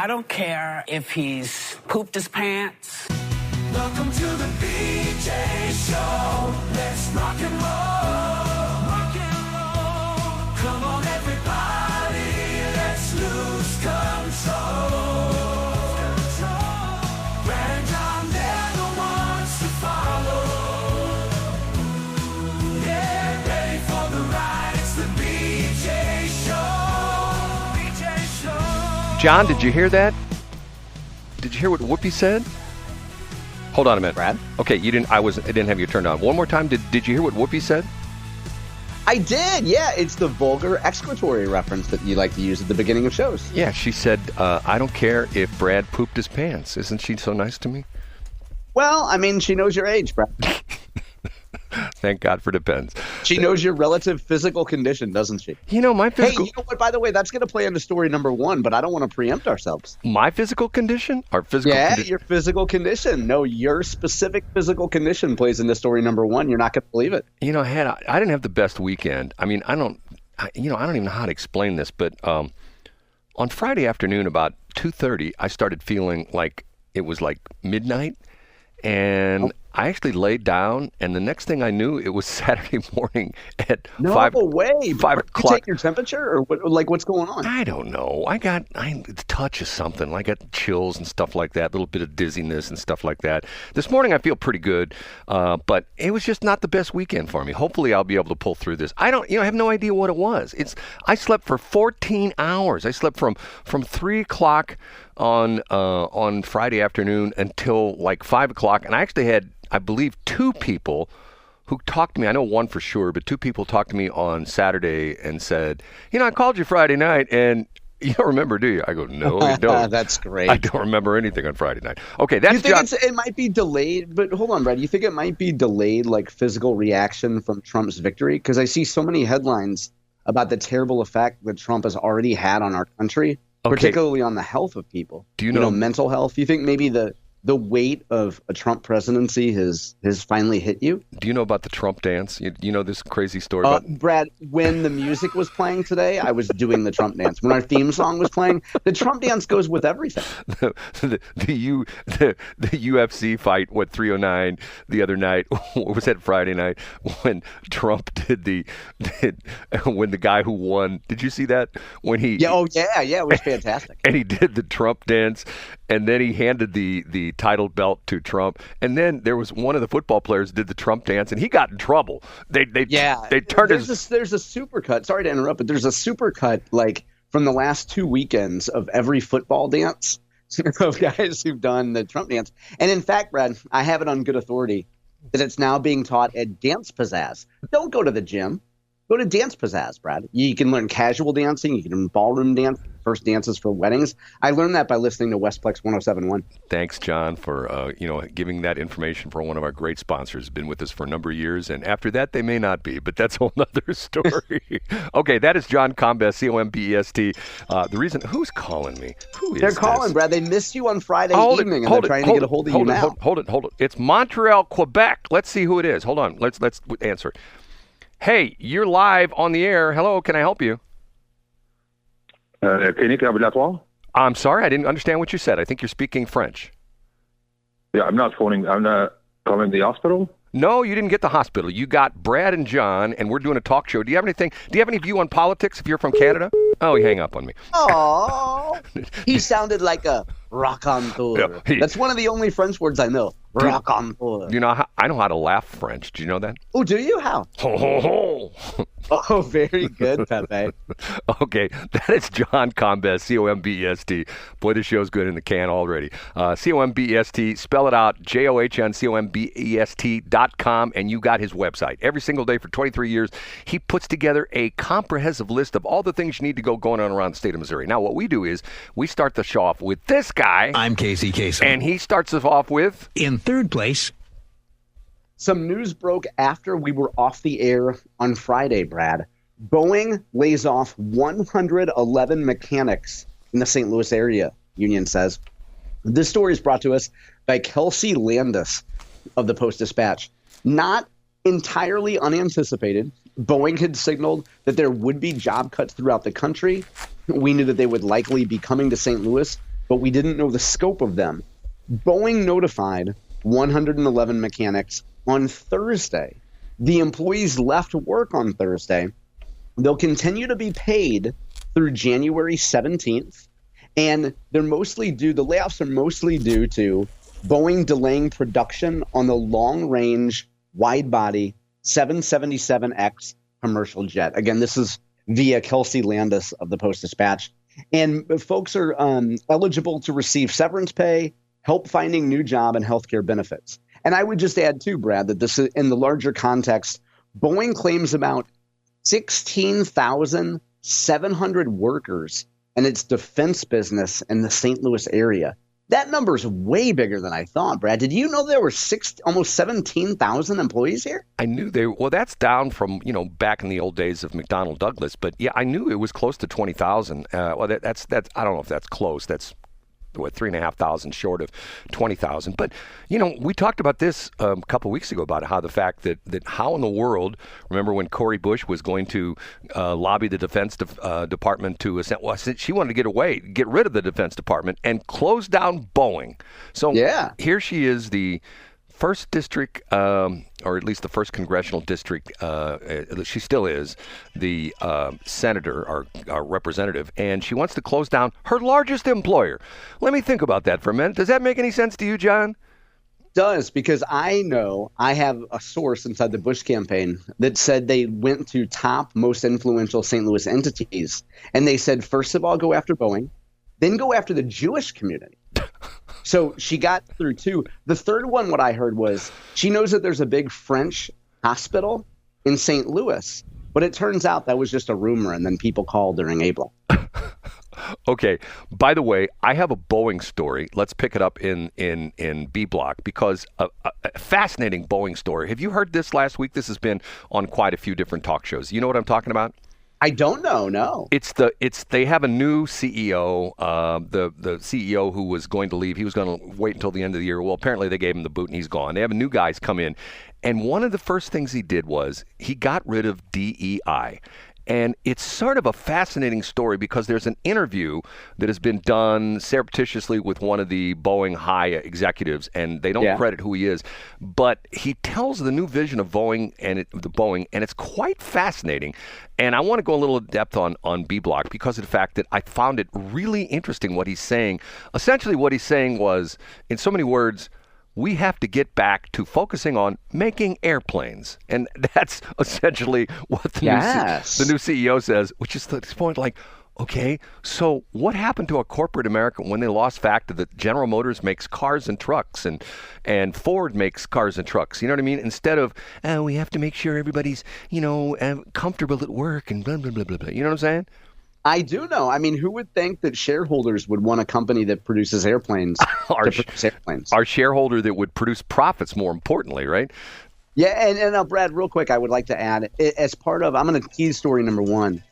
I don't care if he's pooped his pants. Welcome to the BJ Show. Let's rock and roll. Rock and roll. Come on, everybody. Let's lose control. Brad and John, they're the ones to follow. Yeah, ready for the ride. It's the BJ Show. BJ Show. John, did you hear that? Did you hear what Whoopi said? Hold on a minute, Brad. Okay, you didn't. I didn't have you turned on. One more time. Did you hear what Whoopi said? I did. Yeah, it's the vulgar exclamatory reference that you like to use at the beginning of shows. Yeah, she said, "I don't care if Brad pooped his pants." Isn't she so nice to me? Well, I mean, she knows your age, Brad. Thank God for Depends. She knows your relative physical condition, doesn't she? You know my physical. Hey, you know what? By the way, that's going to play into story number 1, but I don't want to preempt ourselves. My physical condition, or physical? Yeah, your physical condition. No, your specific physical condition plays into story number 1. You're not going to believe it. You know, I didn't have the best weekend. I mean, I don't even know how to explain this, but on Friday afternoon about 2:30, I started feeling like it was like midnight, and I actually laid down, and the next thing I knew, it was Saturday morning at 5 way. 5 o'clock. You take your temperature, or what's going on? I don't know. I a touch of something. I got chills and stuff like that, a little bit of dizziness and stuff like that. This morning I feel pretty good, but it was just not the best weekend for me. Hopefully I'll be able to pull through this. I have no idea what it was. I slept for 14 hours. I slept from 3 o'clock on Friday afternoon until like 5 o'clock, and I actually had, I believe, 2 people who talked to me. I know one for sure, but 2 people talked to me on Saturday and said, I called you Friday night, and you don't remember, do you? I go, no, I don't. That's great. I don't remember anything on Friday night. Okay, that's. You think it might be delayed, but hold on, Brad. You think it might be delayed, like physical reaction from Trump's victory? Because I see so many headlines about the terrible effect that Trump has already had on our country, particularly on the health of people. Do you know mental health? You think maybe the weight of a Trump presidency has finally hit you? Do you know about the Trump dance? You know this crazy story about... Brad, when the music was playing today, I was doing the Trump dance. When our theme song was playing, the Trump dance goes with everything. The UFC fight, 309 the other night, what was that, Friday night, when Trump when the guy who won, did you see that? When he... Yeah, it was fantastic. And he did the Trump dance, and then he handed the title belt to Trump, and then there was one of the football players did the Trump dance, and he got in trouble. They turned there's a supercut. Sorry to interrupt, but there's a supercut like from the last 2 weekends of every football dance of guys who've done the Trump dance. And in fact, Brad, I have it on good authority that it's now being taught at Dance Pizzazz. Don't go to the gym. Go to Dance Pizzazz, Brad. You can learn casual dancing. You can learn ballroom dance, first dances for weddings. I learned that by listening to Westplex 107.1. Thanks, John, for giving that information for one of our great sponsors. Been with us for a number of years, and after that, they may not be, but that's a whole other story. Okay, that is John Combest, Combest. The reason, who's calling me? They're calling, Brad. They missed you on Friday evening, and they're trying to get a hold of you now. Hold it. It's Montreal, Quebec. Let's see who it is. Hold on. Let's answer it. Hey, you're live on the air. Hello, can I help you? Clinique ambulatoire? I'm sorry, I didn't understand what you said. I think you're speaking French. Yeah, I'm not calling the hospital. No, you didn't get the hospital. You got Brad and John, and we're doing a talk show. Do you have any view on politics if you're from Canada? Oh, he hung up on me. Oh, he sounded like a raconteur. Yeah, that's one of the only French words I know. Raconteur. I know how to laugh French. Do you know that? Oh, do you? How? Ho, ho, ho. Oh, very good, Pepe. Okay, that is John Combest, Combest. Boy, this show's good in the can already. Combest, spell it out, JOHN, Combest.com, and you got his website. Every single day for 23 years, he puts together a comprehensive list of all the things you need to go going on around the state of Missouri. Now, what we do is we start the show off with this guy. I'm Casey Kasem. And he starts us off with... In third place... Some news broke after we were off the air on Friday, Brad. Boeing lays off 111 mechanics in the St. Louis area, union says. This story is brought to us by Kelsey Landis of the Post-Dispatch. Not entirely unanticipated, Boeing had signaled that there would be job cuts throughout the country. We knew that they would likely be coming to St. Louis. but we didn't know the scope of them. Boeing notified 111 mechanics on Thursday. The employees left work on Thursday. They'll continue to be paid through January 17th, and the layoffs are mostly due to Boeing delaying production on the long-range, wide-body 777X commercial jet. Again, this is via Kelsey Landis of the Post-Dispatch. And folks are eligible to receive severance pay, help finding new job, and healthcare benefits. And I would just add too, Brad, that this is in the larger context. Boeing claims about 16,700 workers in its defense business in the St. Louis area. That number is way bigger than I thought, Brad. Did you know there were almost 17,000 employees here? I knew well, that's down from, back in the old days of McDonnell Douglas. But yeah, I knew it was close to 20,000. Well, that's I don't know if that's close. That's 3,500 short of 20,000. But, we talked about this a couple of weeks ago about how the fact that how in the world, remember when Cori Bush was going to lobby the Defense Department to, she wanted to get rid of the Defense Department and close down Boeing. So here she is, the first district, or at least the first congressional district, she still is the senator or representative, and she wants to close down her largest employer. Let me think about that for a minute. Does that make any sense to you, John? Does, because I know I have a source inside the Bush campaign that said they went to top most influential St. Louis entities, and they said, first of all, go after Boeing, then go after the Jewish community. So she got through two. The third one, what I heard was she knows that there's a big French hospital in St. Louis, but it turns out that was just a rumor, and then people called during April. Okay. By the way, I have a Boeing story. Let's pick it up in B Block, because a fascinating Boeing story. Have you heard this last week? This has been on quite a few different talk shows. You know what I'm talking about? I don't know. No. They have a new CEO. The CEO who was going to leave, he was going to wait until the end of the year. Well, apparently they gave him the boot and he's gone. They have a new guy's come in, and one of the first things he did was he got rid of DEI. And it's sort of a fascinating story because there's an interview that has been done surreptitiously with one of the Boeing high executives, and they don't credit who he is. But he tells the new vision of Boeing, and it's quite fascinating. And I want to go a little depth on B Block because of the fact that I found it really interesting what he's saying. Essentially, what he's saying was, in so many words, we have to get back to focusing on making airplanes. And that's essentially what the new CEO says, which is the point, like, okay, so what happened to a corporate America when they lost fact that General Motors makes cars and trucks and Ford makes cars and trucks? You know what I mean? Instead of, we have to make sure everybody's, comfortable at work and blah, blah, blah, blah, blah. You know what I'm saying? I do know. I mean, who would think that shareholders would want a company that produces airplanes Our shareholder that would produce profits, more importantly, right? Yeah, and now, Brad, real quick, I would like to add, as part of, I'm going to tease story number one,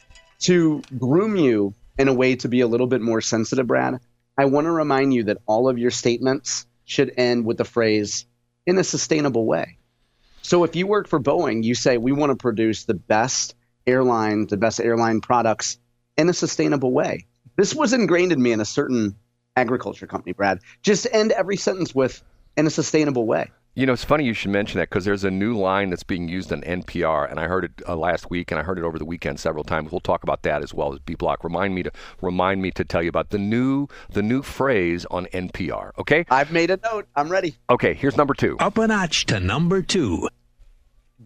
to groom you in a way to be a little bit more sensitive, Brad. I want to remind you that all of your statements should end with the phrase, in a sustainable way. So if you work for Boeing, you say, we want to produce the best airline products in a sustainable way. This was ingrained in me in a certain agriculture company, Brad. Just end every sentence with, in a sustainable way. It's funny you should mention that because there's a new line that's being used on NPR, and I heard it last week, and I heard it over the weekend several times. We'll talk about that as well as B Block. Remind me to tell you about the new phrase on NPR. Okay? I've made a note. I'm ready. Okay, here's number two. Up a notch to number two.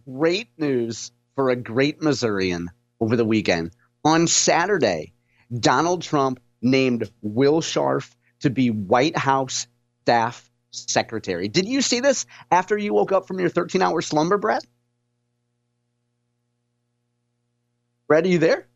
Great news for a great Missourian over the weekend. On Saturday, Donald Trump named Will Scharf to be White House staff secretary. Did you see this after you woke up from your 13-hour slumber, Brett? Brett, are you there?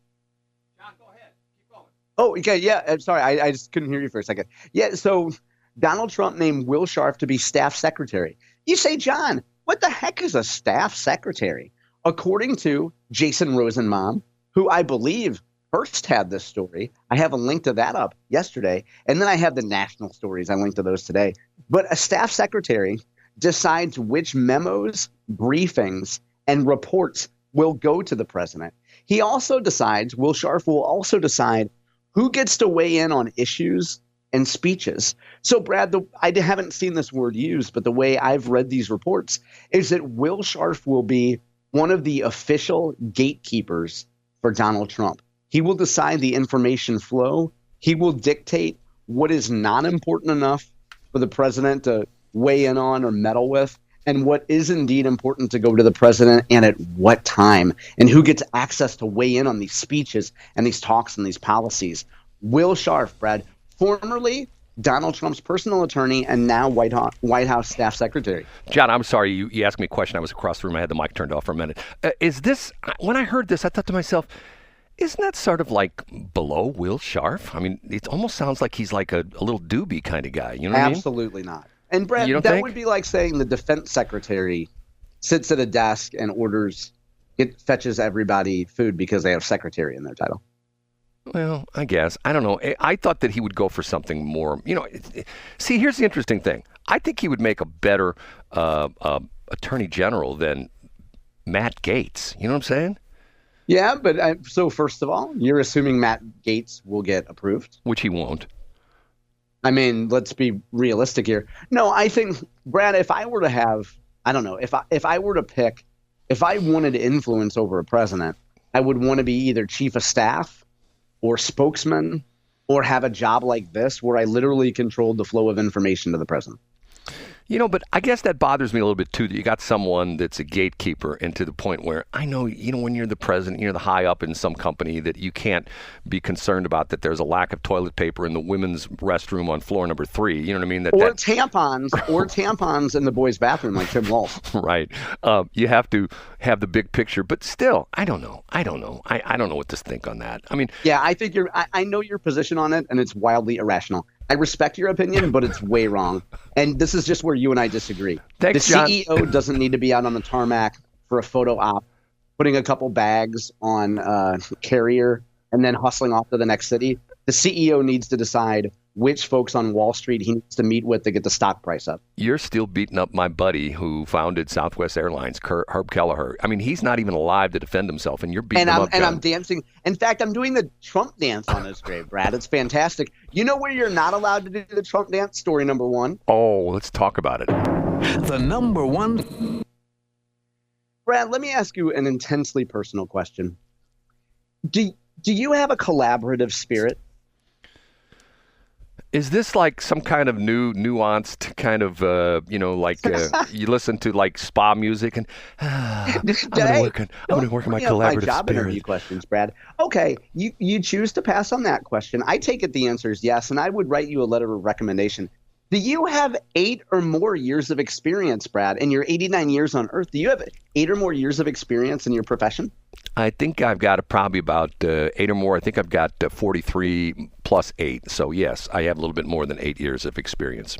John, go ahead. Keep going. Oh, okay. Yeah. I'm sorry. I just couldn't hear you for a second. Yeah. So Donald Trump named Will Scharf to be staff secretary. You say, John, what the heck is a staff secretary? According to Jason Rosenbaum, who I believe first had this story. I have a link to that up yesterday. And then I have the national stories. I linked to those today. But a staff secretary decides which memos, briefings, and reports will go to the president. Will Scharf will also decide who gets to weigh in on issues and speeches. So, Brad, I haven't seen this word used, but the way I've read these reports is that Will Scharf will be one of the official gatekeepers for Donald Trump. He will decide the information flow. He will dictate what is not important enough for the president to weigh in on or meddle with, and what is indeed important to go to the president and at what time, and who gets access to weigh in on these speeches and these talks and these policies. Will Scharf, Brad, formerly Donald Trump's personal attorney and now White House staff secretary. John, I'm sorry. You asked me a question. I was across the room. I had the mic turned off for a minute. Is this, when I heard this, I thought to myself, isn't that sort of like below Will Scharf? I mean, it almost sounds like he's like a little doobie kind of guy. You know what I mean? Absolutely not. And Brad, that think? would be like saying the defense secretary sits at a desk and fetches everybody food because they have secretary in their title. Well, I guess. I don't know. I thought that he would go for something more, see, here's the interesting thing. I think he would make a better attorney general than Matt Gaetz. You know what I'm saying? Yeah, but so first of all, you're assuming Matt Gaetz will get approved? Which he won't. I mean, let's be realistic here. No, I think, Brad, if I were to have, I don't know, if I were to pick, if I wanted influence over a president, I would want to be either chief of staff or spokesman, or have a job like this where I literally controlled the flow of information to the president. But I guess that bothers me a little bit too, that you got someone that's a gatekeeper, and to the point where I know, when you're the president, you're the high up in some company, that you can't be concerned about that there's a lack of toilet paper in the women's restroom on floor number 3. You know what I mean? Tampons in the boys' bathroom like Tim Walz. Right. You have to have the big picture, but still, I don't know. I don't know what to think on that. I mean, yeah, I think I know your position on it, and it's wildly irrational. I respect your opinion, but it's way wrong. And this is just where you and I disagree. Thanks, the CEO doesn't need to be out on the tarmac for a photo op, putting a couple bags on carrier and then hustling off to the next city. The CEO needs to decide which folks on Wall Street he needs to meet with to get the stock price up. You're still beating up my buddy who founded Southwest Airlines, Herb Kelleher. I mean, he's not even alive to defend himself, and you're beating him up. And I'm dancing. In fact, I'm doing the Trump dance on his grave, Brad. It's fantastic. You know where you're not allowed to do the Trump dance? Story number 1. Oh, let's talk about it. The number one. Brad, let me ask you an intensely personal question. Do you have a collaborative spirit? Is this like some kind of new nuanced kind of, you listen to like spa music and I'm going to work on my collaborative job spirit. Interview questions, Brad. Okay, you choose to pass on that question. I take it the answer is yes, and I would write you a letter of recommendation. Do you have 8 or more years of experience, Brad? In your 89 years on Earth, do you have 8 or more years of experience in your profession? I think I've got probably about 8 or more. I think I've got 43 plus 8. So, yes, I have a little bit more than 8 years of experience.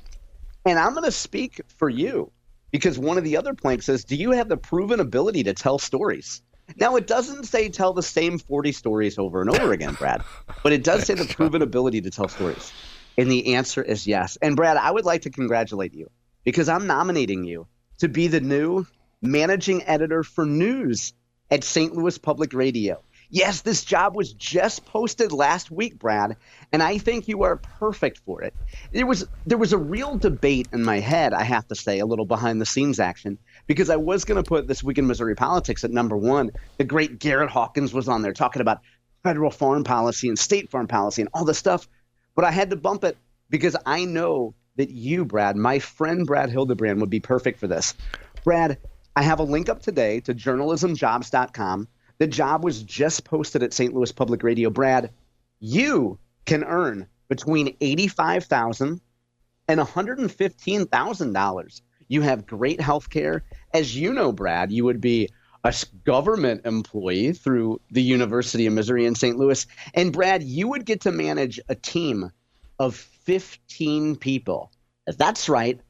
And I'm going to speak for you because one of the other planks says, do you have the proven ability to tell stories? Now, it doesn't say tell the same 40 stories over and over again, Brad, but it does say the proven ability to tell stories. And the answer is yes. And, Brad, I would like to congratulate you because I'm nominating you to be the new managing editor for news at St. Louis Public Radio. Yes, this job was just posted last week, Brad, and I think you are perfect for it. There was a real debate in my head, I have to say, a little behind-the-scenes action, because I was going to put This Week in Missouri Politics at number 1. The great Garrett Hawkins was on there talking about federal farm policy and state farm policy and all this stuff, but I had to bump it because I know that you, Brad, my friend Brad Hildebrand, would be perfect for this. Brad, I have a link up today to journalismjobs.com. The job was just posted at St. Louis Public Radio. Brad, you can earn between $85,000 and $115,000. You have great health care. As you know, Brad, you would be a government employee through the University of Missouri in St. Louis. And Brad, you would get to manage a team of 15 people. That's right,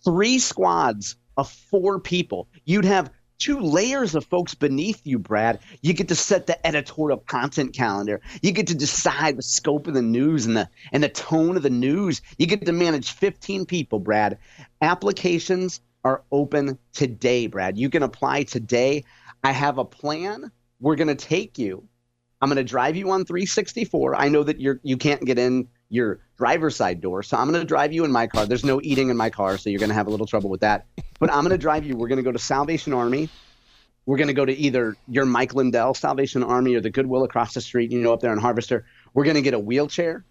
3 squads of 4 people. You'd have 2 layers of folks beneath you, Brad. You get to set the editorial content calendar. You get to decide the scope of the news and the tone of the news. You get to manage 15 people, Brad. Applications are open today, Brad. You can apply today. I have a plan. We're going to take you. I'm going to drive you on 364. I know that you can't get in your driver's side door. So I'm going to drive you in my car. There's no eating in my car, so you're going to have a little trouble with that. But I'm going to drive you. We're going to go to Salvation Army. We're going to go to either your Mike Lindell Salvation Army or the Goodwill across the street, up there in Harvester. We're going to get a wheelchair.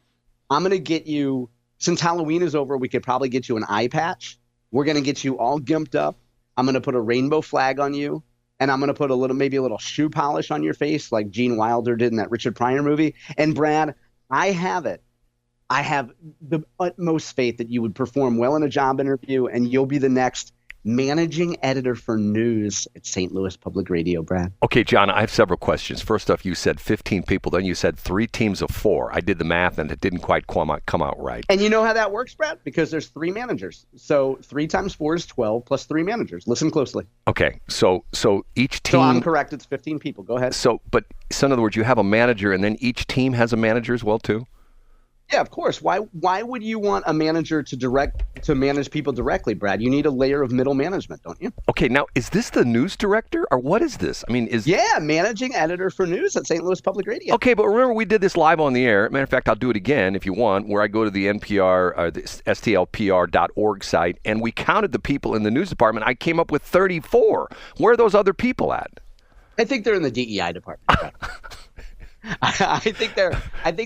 I'm going to get you, since Halloween is over, we could probably get you an eye patch. We're going to get you all gimped up. I'm going to put a rainbow flag on you. And I'm going to put maybe a little shoe polish on your face like Gene Wilder did in that Richard Pryor movie. And Brad, I have it. I have the utmost faith that you would perform well in a job interview and you'll be the next managing editor for news at St. Louis Public Radio, Brad. Okay, John, I have several questions. First off, you said 15 people. Then you said 3 teams of 4. I did the math, and it didn't quite come out right. And you know how that works, Brad? Because there's 3 managers. So 3 times 4 is 12 plus 3 managers. Listen closely. Okay, so each team. So I'm correct. It's 15 people. Go ahead. So in other words, you have a manager, and then each team has a manager as well, too? Yeah, of course. Why would you want a manager to manage people directly, Brad? You need a layer of middle management, don't you? Okay, now is this the news director or what is this? I mean, managing editor for news at St. Louis Public Radio. Okay, but remember we did this live on the air. Matter of fact, I'll do it again if you want, where I go to the NPR or the STLPR.org site and we counted the people in the news department. I came up with 34. Where are those other people at? I think they're in the DEI department. I think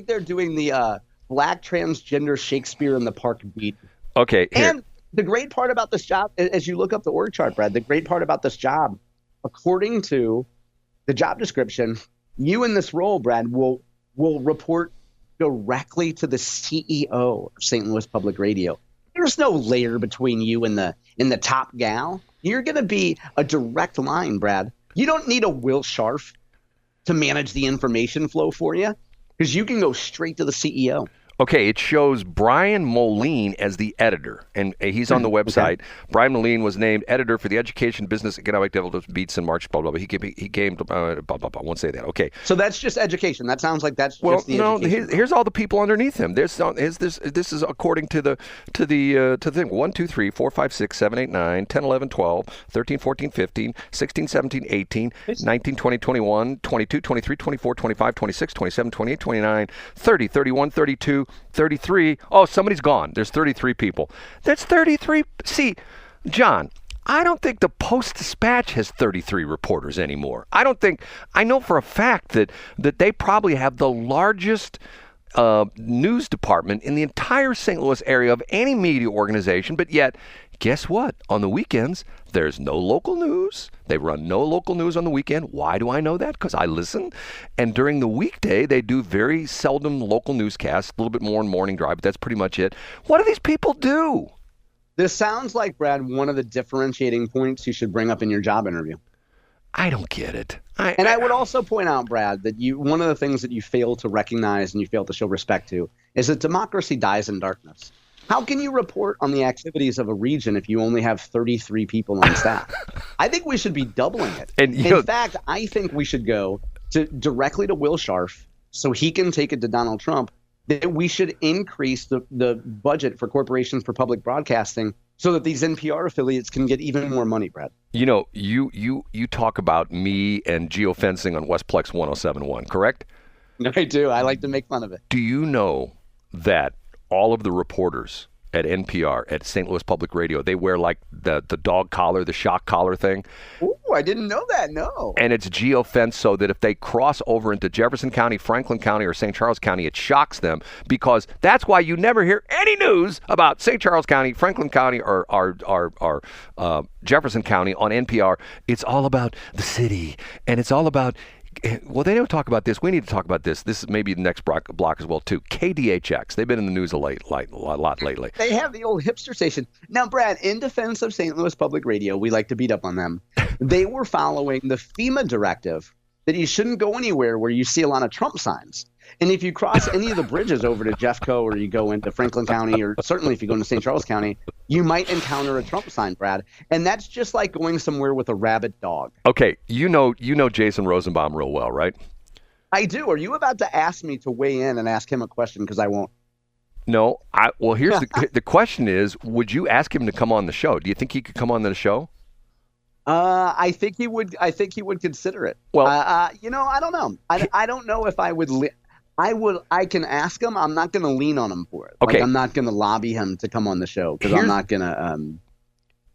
they're doing the Black transgender Shakespeare in the Park beat. Okay. Here. And the great part about this job, as you look up the org chart, Brad, the great part about this job, according to the job description, you in this role, Brad, will report directly to the CEO of St. Louis Public Radio. There's no layer between you and the top gal. You're going to be a direct line, Brad. You don't need a Will Scharf to manage the information flow for you because you can go straight to the CEO. Okay, it shows Brian Moline as the editor, and he's on the website. Okay. Brian Moline was named editor for the Education, Business, Economic Development Beats in March, blah, blah, blah. He came blah, blah, blah. I won't say that. Okay. So that's just education. That sounds like that's just the education. Here's all the people underneath him. This is according to the thing. 1, 2, 3, 4, 5, 6, 7, 8, 9, 10, 11, 12, 13, 14, 15, 16, 17, 18, 19, 20, 21, 22, 23, 24, 25, 26, 27, 28, 29, 30, 31, 32, 33. Oh, somebody's gone. There's 33 people. That's 33. See, John, I don't think the Post-Dispatch has 33 reporters anymore. I know for a fact that they probably have the largest news department in the entire St. Louis area of any media organization, but yet, guess what? On the weekends, there's no local news. They run no local news on the weekend. Why do I know that? Because I listen. And during the weekday, they do very seldom local newscasts, a little bit more in Morning Drive, but that's pretty much it. What do these people do? This sounds like, Brad, one of the differentiating points you should bring up in your job interview. I don't get it. I would also point out, Brad, that one of the things that you fail to recognize and you fail to show respect to is that democracy dies in darkness. How can you report on the activities of a region if you only have 33 people on staff? I think we should be doubling it. And in fact, I think we should go directly to Will Scharf so he can take it to Donald Trump, that we should increase the budget for corporations for public broadcasting so that these NPR affiliates can get even more money, Brad. You talk about me and geofencing on Westplex 107.1, correct? I do. I like to make fun of it. Do you know that all of the reporters at NPR, at St. Louis Public Radio, they wear like the dog collar, the shock collar thing? Ooh, I didn't know that, no. And it's geofenced so that if they cross over into Jefferson County, Franklin County, or St. Charles County, it shocks them, because that's why you never hear any news about St. Charles County, Franklin County, or Jefferson County on NPR. It's all about the city, and it's all about... Well, they don't talk about this. We need to talk about this. This is maybe the next block as well, too. KDHX. They've been in the news a lot lately. They have the old hipster station. Now, Brad, in defense of St. Louis Public Radio, we like to beat up on them. They were following the FEMA directive that you shouldn't go anywhere where you see a lot of Trump signs. And if you cross any of the bridges over to Jeffco, or you go into Franklin County, or certainly if you go into St. Charles County, you might encounter a Trump sign, Brad. And that's just like going somewhere with a rabid dog. Okay, you know Jason Rosenbaum real well, right? I do. Are you about to ask me to weigh in and ask him a question? Because I won't. No. Well, here's the question is, would you ask him to come on the show? Do you think he could come on the show? I think he would. I think he would consider it. Well, I don't know. I don't know if I would. I can ask him. I'm not going to lean on him for it. Okay. Like, I'm not going to lobby him to come on the show because I'm not going to.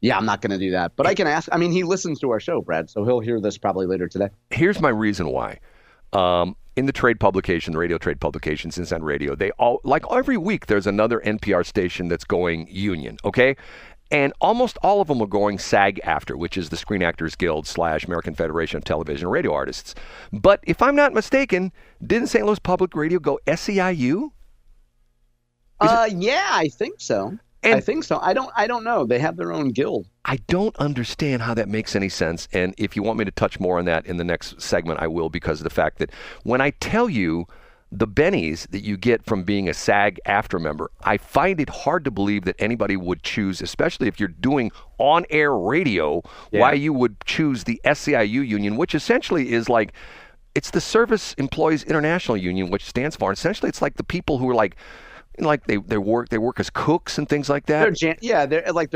I'm not going to do that. But I can ask. I mean, he listens to our show, Brad, so he'll hear this probably later today. Here's my reason why. In the trade publication, the radio trade publication, Inside Radio, they all, like every week, there's another NPR station that's going union, okay? And almost all of them are going SAG-AFTRA, which is the Screen Actors Guild / American Federation of Television and Radio Artists. But if I'm not mistaken, didn't St. Louis Public Radio go SEIU? Yeah, I think so. I think so. I don't know. They have their own guild. I don't understand how that makes any sense. And if you want me to touch more on that in the next segment, I will, because of the fact that when I tell you the bennies that you get from being a SAG-AFTRA member, I find it hard to believe that anybody would choose, especially if you're doing on-air radio, why you would choose the SEIU union, which essentially is like, it's the Service Employees International Union, which stands for, essentially it's like the people who are like they work as cooks and things like that. They're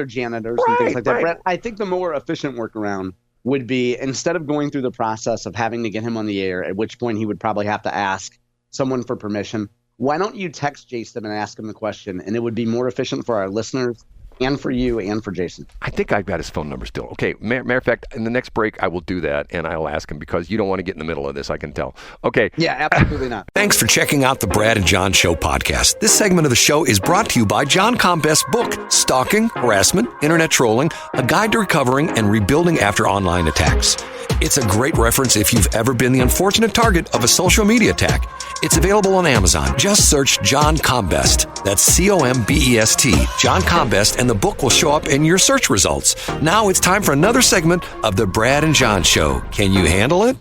janitors and things like that. Brett, I think the more efficient workaround would be, instead of going through the process of having to get him on the air, at which point he would probably have to ask someone for permission, why don't you text Jason and ask him the question, and it would be more efficient for our listeners and for you and for Jason. I think I've got his phone number still. Okay, matter of fact, in the next break, I will do that, and I'll ask him, because you don't want to get in the middle of this, I can tell. Okay. Yeah, absolutely not. Thanks for checking out the Brad and John Show podcast. This segment of the show is brought to you by John Combest's book, Stalking, Harassment, Internet Trolling, A Guide to Recovering and Rebuilding After Online Attacks. It's a great reference if you've ever been the unfortunate target of a social media attack. It's available on Amazon. Just search John Combest. That's Combest, John Combest, and the book will show up in your search results. Now it's time for another segment of the Brad and John Show. Can you handle it?